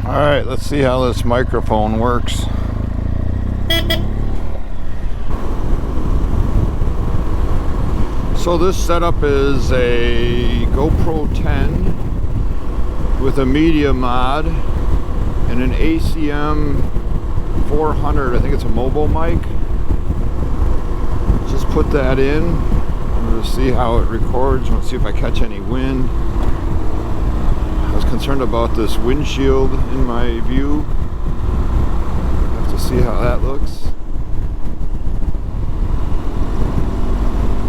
Alright, let's see how this microphone works. So this setup is a GoPro 10 with a media mod and an ACM400. I think it's a MOVO mic. Just put that in. I'm going to see how it records. Let's see if I catch any wind. I was concerned about this windshield in my view. Have to see how that looks.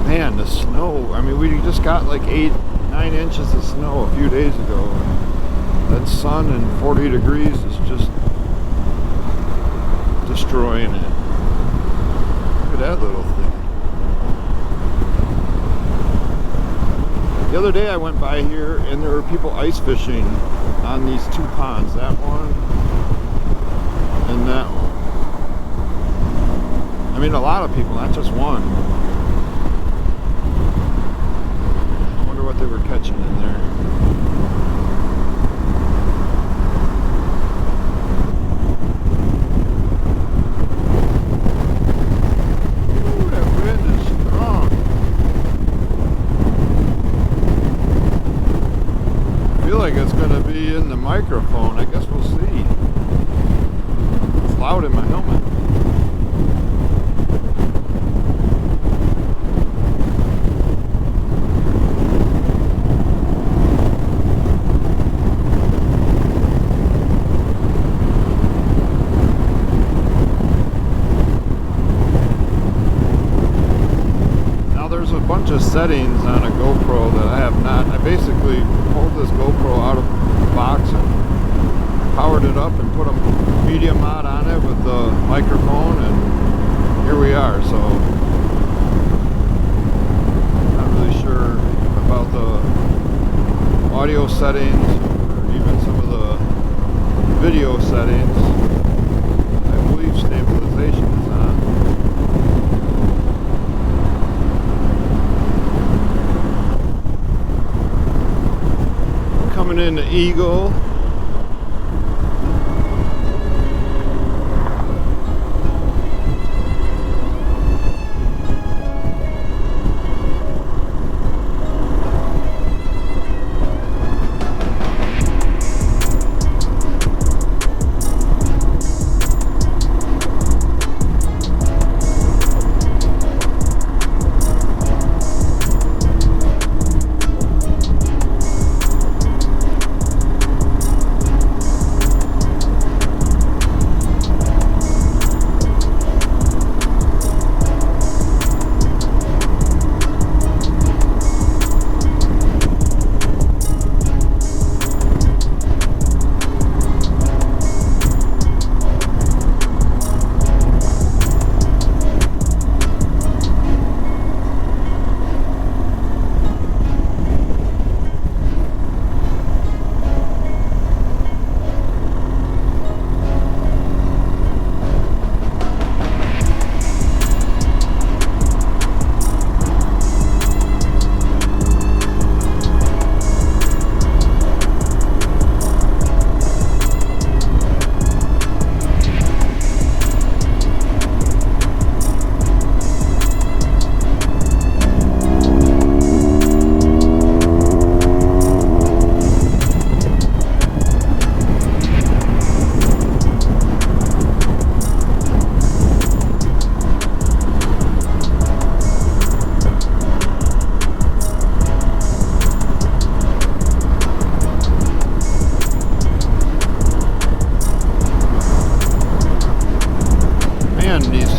Man, the snow. I mean, we just got like 8-9 inches of snow a few days ago. That sun and 40 degrees is just destroying it. Look at that little thing. The other day I went by here and there were people ice fishing on these two ponds. That one and that one. I mean, a lot of people, not just one. I wonder what they were catching in there. It's going to be in the microphone. I guess we'll see. It's loud in my helmet. Now there's a bunch of settings on a GoPro that I have not. I basically pulled this GoPro out of the box and powered it up and put a media mod on it with the microphone, and here we are. So not really sure about the audio settings or even some of the video settings. I believe stabilization is on. Coming into Eagle.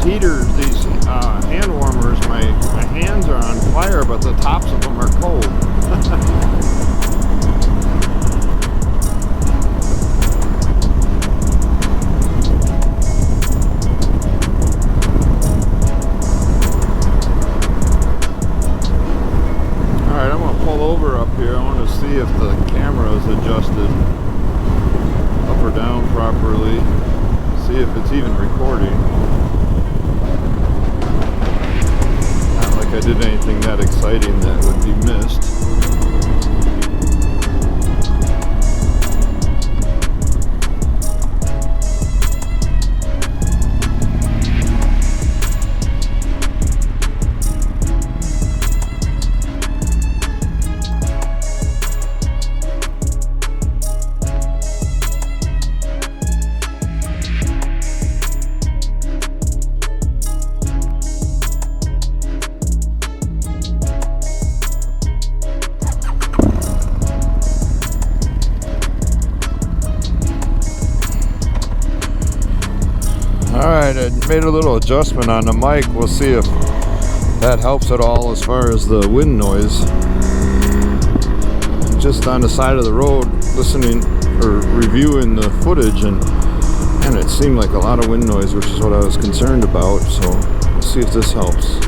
Heaters, these hand warmers, my hands are on fire, but the tops of them are cold. Alright, I'm going to pull over up here. I want to see if the camera is adjusted up or down properly. See if it's even recording. I did anything that exciting that would be missed. Alright, I made a little adjustment on the mic. We'll see if that helps at all as far as the wind noise. Just on the side of the road listening or reviewing the footage, and it seemed like a lot of wind noise, which is what I was concerned about. So we'll see if this helps.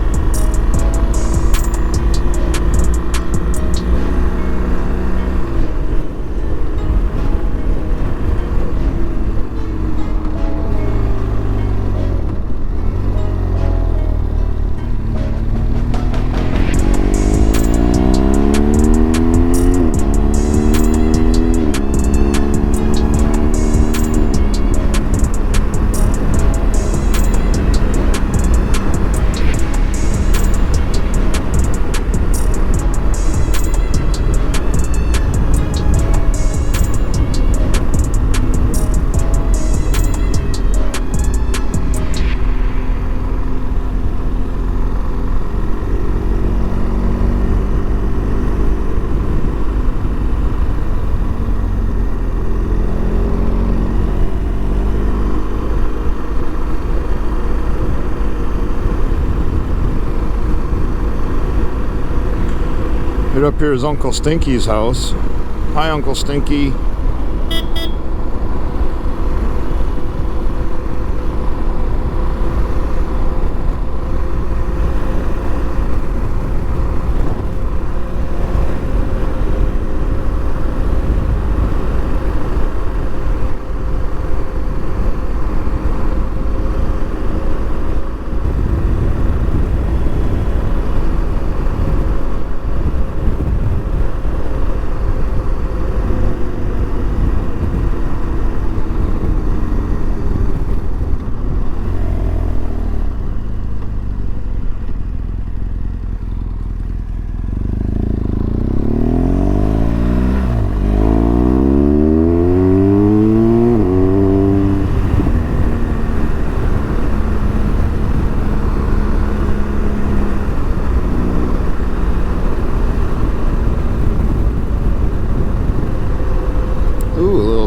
Right up here is Uncle Stinky's house. Hi, Uncle Stinky.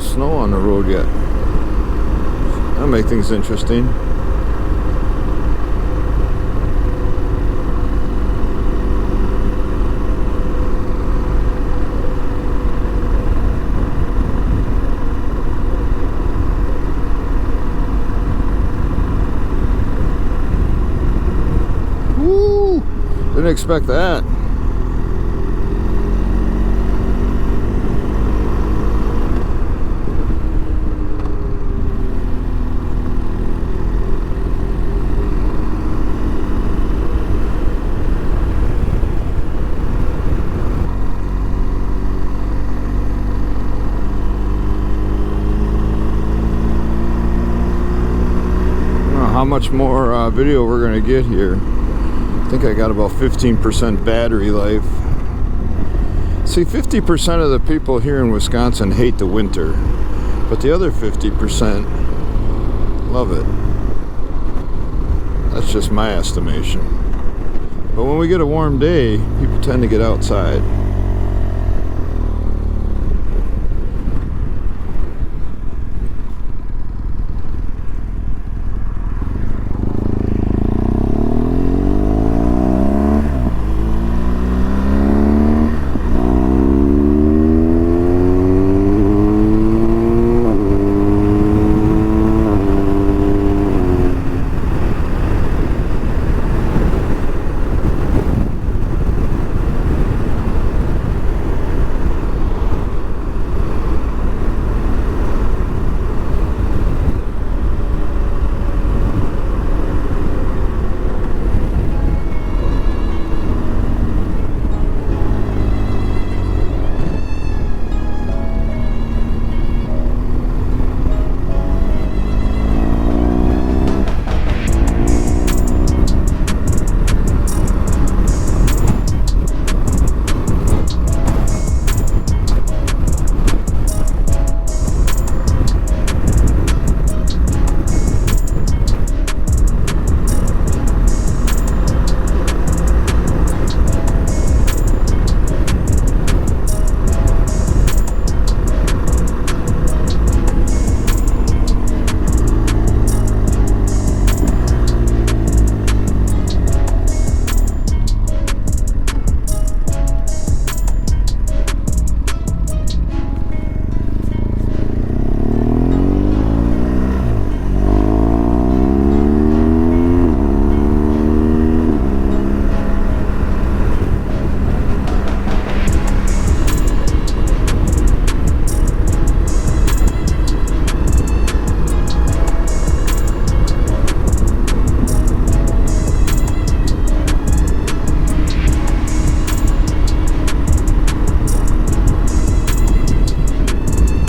Snow on the road yet. That'll make things interesting. Woo! Didn't expect that. How much more video we're going to get here. I think I got about 15% battery life. See, 50% of the people here in Wisconsin hate the winter, but the other 50% love it. That's just my estimation. But when we get a warm day, people tend to get outside.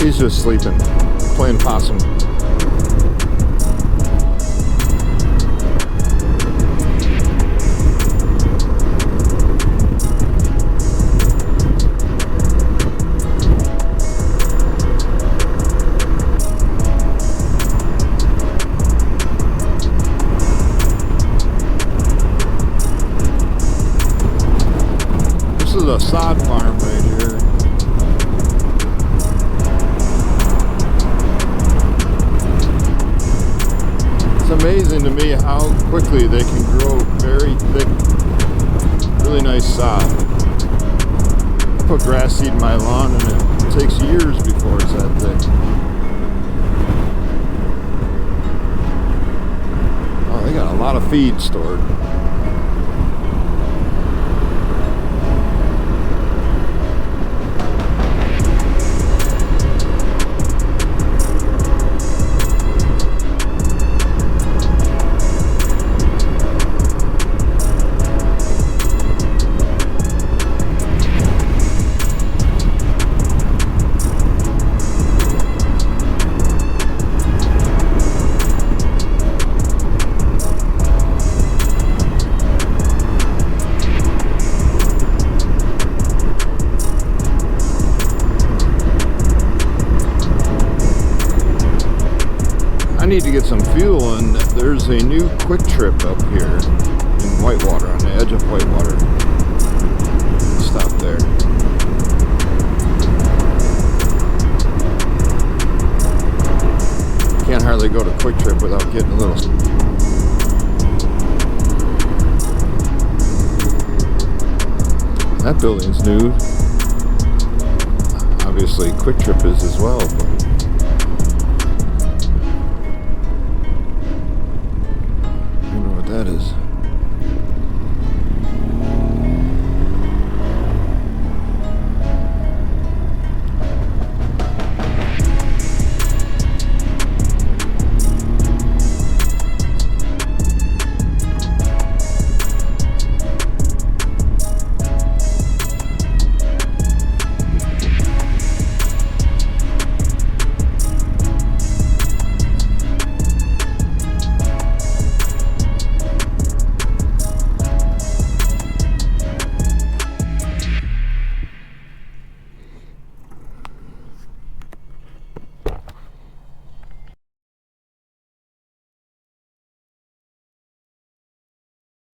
He's just sleeping, playing possum. This is a sod farm right here. It's amazing to me how quickly they can grow very thick, really nice sod. I put grass seed in my lawn and it takes years before it's that thick. Oh, they got a lot of feed stored. I need to get some fuel, and there's a new Quick Trip up here in Whitewater, on the edge of Whitewater. Stop there. Can't hardly go to Quick Trip without getting a little... That building's new. Obviously Quick Trip is as well, but that is.